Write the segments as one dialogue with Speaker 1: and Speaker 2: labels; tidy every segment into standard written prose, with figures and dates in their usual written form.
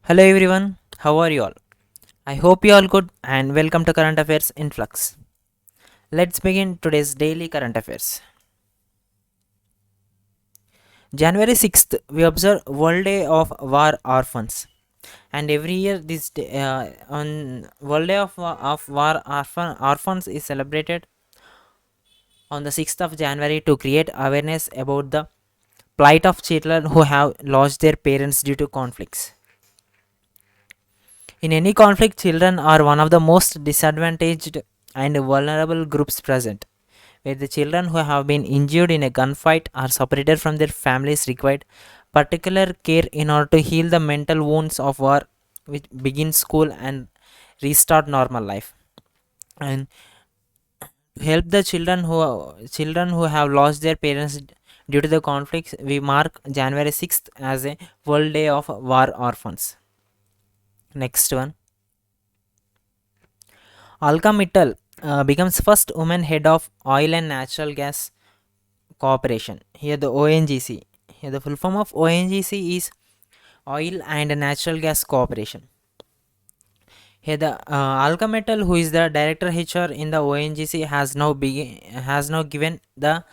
Speaker 1: Hello everyone, how are you all? I hope you all good and welcome to Current Affairs in Flux. Let's begin today's daily current affairs. January 6th, we observe World Day of War Orphans. And every year, this day, on World Day of War Orphans is celebrated on the 6th of January to create awareness about the plight of children who have lost their parents due to conflicts. In any conflict, children are one of the most disadvantaged and vulnerable groups present, where the children who have been injured in a gunfight are separated from their families required particular care in order to heal the mental wounds of war, which begin school and restart normal life. And to help the children who have lost their parents due to the conflicts, we mark January 6th as a World Day of War Orphans. Next one. Alka Mittal becomes first woman head of Oil and Natural Gas Corporation. Here the ONGC. Here the full form of ONGC is Oil and Natural Gas Corporation. Here the Alka Metal, who is the director HR in the ONGC, has now given the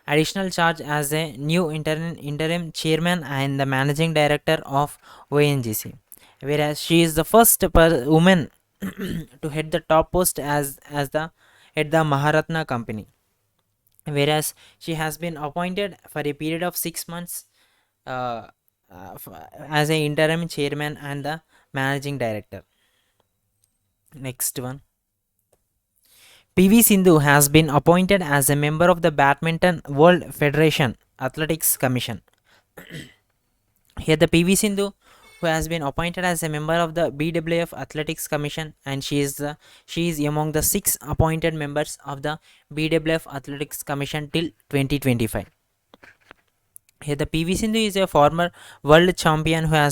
Speaker 1: additional charge as a new interim chairman and the managing director of ONGC, whereas she is the first woman to head the top post as the at the Maharatna company, whereas she has been appointed for a period of 6 months uh, as a interim chairman and the managing director. Next one. PV Sindhu has been appointed as a member of the Badminton World Federation Athletics Commission. Here the PV Sindhu, who has been appointed as a member of the BWF Athletics Commission, and she is among the 6 appointed members of the BWF Athletics Commission till 2025. Here the PV Sindhu is a former world champion who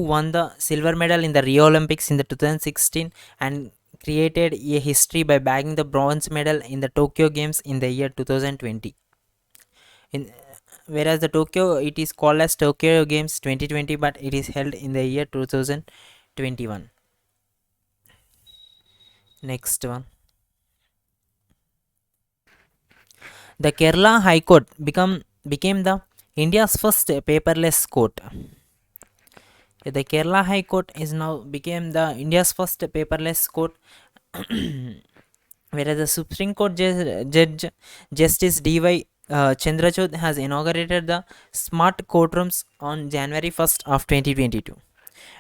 Speaker 1: won the silver medal in the Rio Olympics in the 2016 and created a history by bagging the bronze medal in the Tokyo Games in the year 2020. In Whereas the Tokyo, it is called as Tokyo Games 2020, but it is held in the year 2021. Next one. The Kerala High Court became the India's first paperless court. The Kerala High Court is now became the India's first paperless court, whereas the Supreme Court Judge Justice D.Y. Chandrachud has inaugurated the smart courtrooms on January 1st of 2022.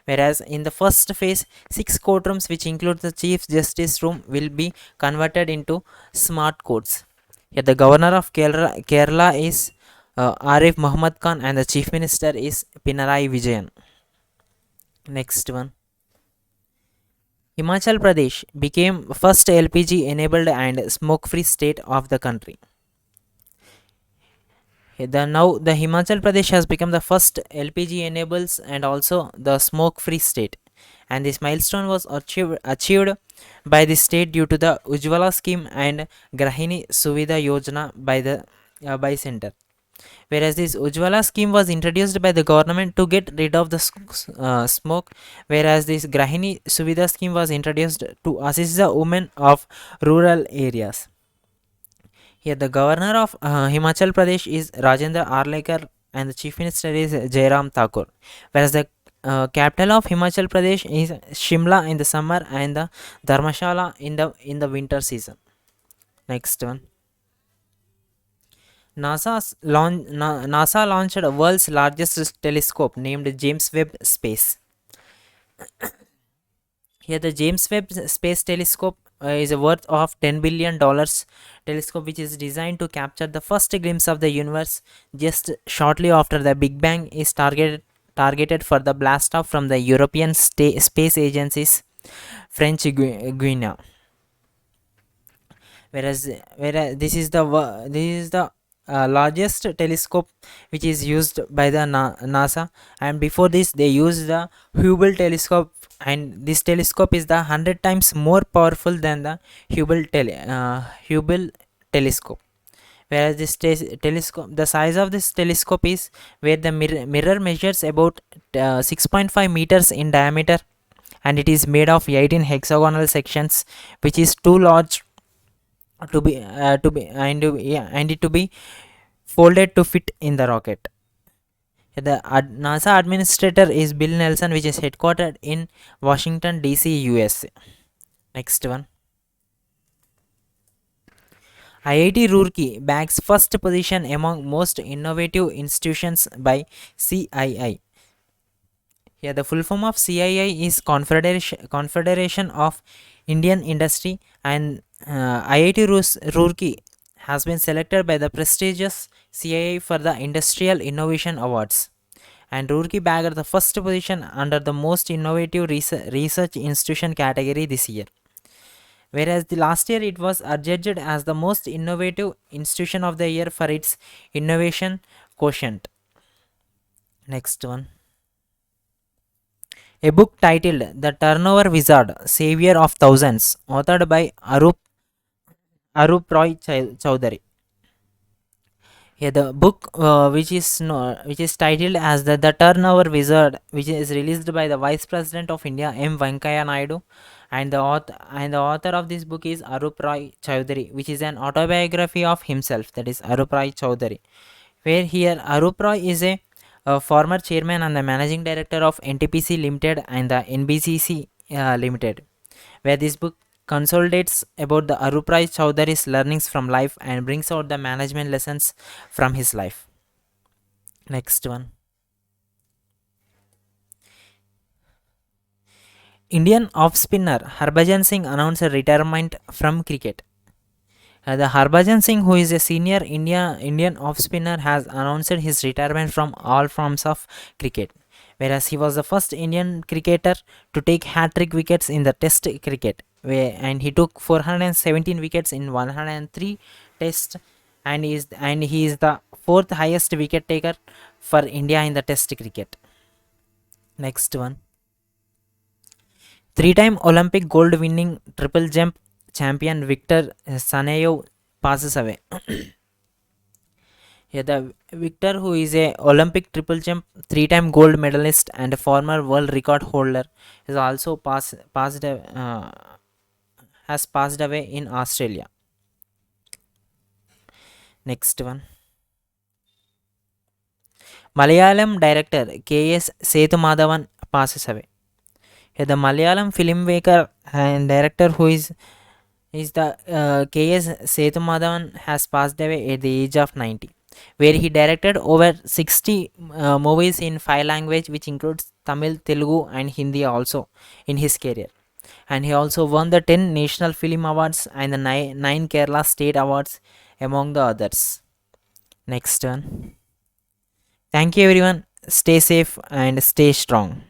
Speaker 1: Whereas in the first phase, 6 courtrooms, which include the Chief Justice room, will be converted into smart courts. Here, the Governor of Kerala is Arif Muhammad Khan, and the Chief Minister is Pinarayi Vijayan. Next one. Himachal Pradesh became first LPG enabled and smoke free state of the country. Now the Himachal Pradesh has become the first LPG enables and also the smoke free state, and this milestone was achieved by the state due to the Ujjwala scheme and Grahini Suvidha Yojana by center. Whereas this Ujjwala scheme was introduced by the government to get rid of the smoke, whereas this Grahini Suvidha scheme was introduced to assist the women of rural areas. Here, the governor of Himachal Pradesh is Rajendra Arlekar, and the chief minister is Jairam Thakur. Whereas the capital of Himachal Pradesh is Shimla in the summer and the Dharmashala in the winter season. Next one. NASA launched the world's largest telescope named James Webb Space. Here, the James Webb Space Telescope is a worth of $10 billion telescope, which is designed to capture the first glimpse of the universe just shortly after the Big Bang is targeted for the blast off from the European Space Agency's French Guiana. Whereas this is the largest telescope which is used by the NASA, and before this they used the Hubble telescope, and this telescope is the 100 times more powerful than the Hubble telescope. whereas the size of this telescope is where the mirror measures about 6.5 meters in diameter, and it is made of 18 hexagonal sections, which is too large and it to be folded to fit in the rocket. The NASA administrator is Bill Nelson, which is headquartered in Washington DC, USA. Next one. IIT Roorkee bags first position among most innovative institutions by CII. Here, the full form of CII is Confederation of Indian Industry, and IIT Roorkee has been selected by the prestigious CII for the Industrial Innovation Awards. And Roorkee bagged the first position under the most innovative research institution category this year. Whereas the last year it was adjudged as the most innovative institution of the year for its innovation quotient. Next one. A book titled The Turnover Wizard, Savior of Thousands, authored by Arup Roy Chowdhury. Yeah, the book which is titled as the Turnover Wizard, which is released by the Vice President of India M. Venkaiah Naidu, and the author of this book is Arup Roy Chowdhury, which is an autobiography of himself. That is Arup Roy Chowdhury, where here Arup Roy is a former chairman and the managing director of NTPC Limited and the NBCC Limited, where this book consolidates about the Arup Roy Chowdhury's learnings from life and brings out the management lessons from his life. Next one. Indian off spinner Harbhajan Singh announced a retirement from cricket. The Harbhajan Singh, who is a senior Indian off spinner, has announced his retirement from all forms of cricket, whereas he was the first Indian cricketer to take hat-trick wickets in the Test cricket, and he took 417 wickets in 103 Tests, and he is the fourth highest wicket taker for India in the Test cricket. Next one. Three-time Olympic gold-winning triple jump champion Victor Sanayev passes away. Yeah, the Victor, who is a Olympic triple jump three-time gold medalist and a former world record holder, is also has passed away in Australia. Next one. Malayalam director K.S. Sethumadhavan passes away. Yeah, the Malayalam filmmaker and director who is the K.S. Sethumadhavan has passed away at the age of 90, where he directed over 60 movies in 5 languages, which includes Tamil, Telugu, and Hindi also in his career. And he also won the 10 National Film Awards and the 9 Kerala State Awards, among the others. Next one. Thank you, everyone. Stay safe and stay strong.